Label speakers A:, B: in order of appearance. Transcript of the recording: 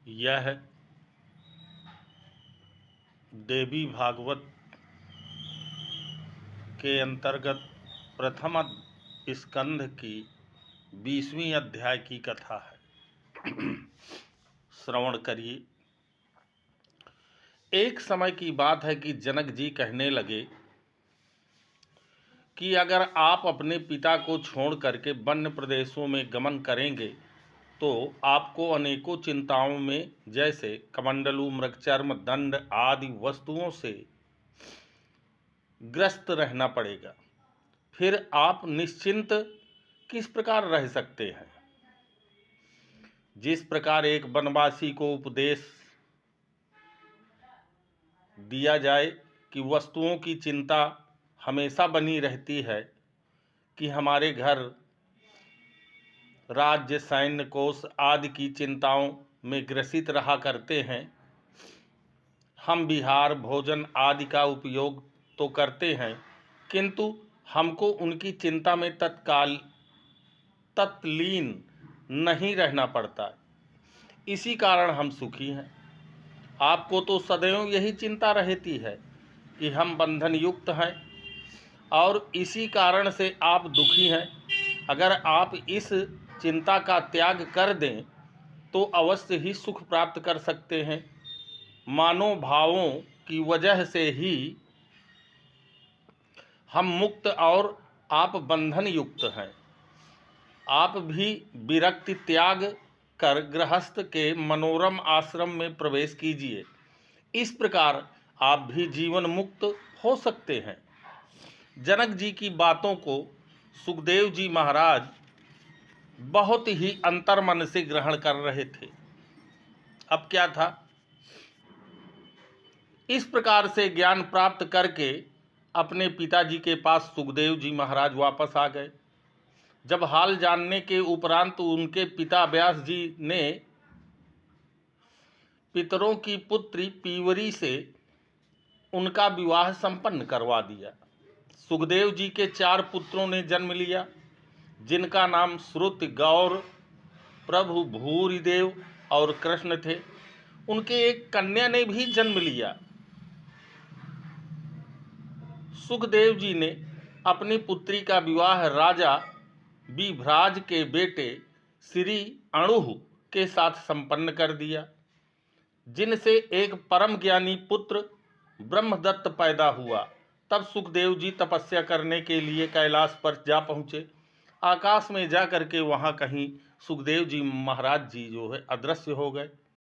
A: यह देवी भागवत के अंतर्गत प्रथम स्कंध की 20वीं अध्याय की कथा है। श्रवण करिए। एक समय की बात है कि जनक जी कहने लगे कि अगर आप अपने पिता को छोड़ करके वन्य प्रदेशों में गमन करेंगे तो आपको अनेकों चिंताओं में, जैसे कमंडलू, मृगचर्म, दंड आदि वस्तुओं से ग्रस्त रहना पड़ेगा। फिर आप निश्चिंत किस प्रकार रह सकते हैं? जिस प्रकार एक वनवासी को उपदेश दिया जाए कि वस्तुओं की चिंता हमेशा बनी रहती है कि हमारे घर राज्य, सैन्य, कोष आदि की चिंताओं में ग्रसित रहा करते हैं। हम विहार, भोजन आदि का उपयोग तो करते हैं, किंतु हमको उनकी चिंता में तत्लीन नहीं रहना पड़ता। इसी कारण हम सुखी हैं। आपको तो सदैव यही चिंता रहती है कि हम बंधन युक्त हैं और इसी कारण से आप दुखी हैं। अगर आप इस चिंता का त्याग कर दें तो अवश्य ही सुख प्राप्त कर सकते हैं। मानव भावों की वजह से ही हम मुक्त और आप बंधन युक्त हैं। आप भी विरक्ति त्याग कर गृहस्थ के मनोरम आश्रम में प्रवेश कीजिए। इस प्रकार आप भी जीवन मुक्त हो सकते हैं। जनक जी की बातों को सुखदेव जी महाराज बहुत ही अंतर्मन से ग्रहण कर रहे थे। अब क्या था? इस प्रकार से ज्ञान प्राप्त करके अपने पिताजी के पास सुखदेव जी महाराज वापस आ गए। जब हाल जानने के उपरांत उनके पिता व्यास जी ने पितरों की पुत्री पीवरी से उनका विवाह संपन्न करवा दिया। सुखदेव जी के 4 पुत्रों ने जन्म लिया, जिनका नाम श्रुत, गौर, प्रभु, भूरिदेव और कृष्ण थे। उनके एक कन्या ने भी जन्म लिया। सुखदेव जी ने अपनी पुत्री का विवाह राजा विभ्राज के बेटे श्री अणुह के साथ संपन्न कर दिया, जिनसे एक परम ज्ञानी पुत्र ब्रह्मदत्त पैदा हुआ। तब सुखदेव जी तपस्या करने के लिए कैलाश पर जा पहुँचे। आकाश में जा करके वहाँ कहीं सुखदेव जी महाराज जी जो है अदृश्य हो गए।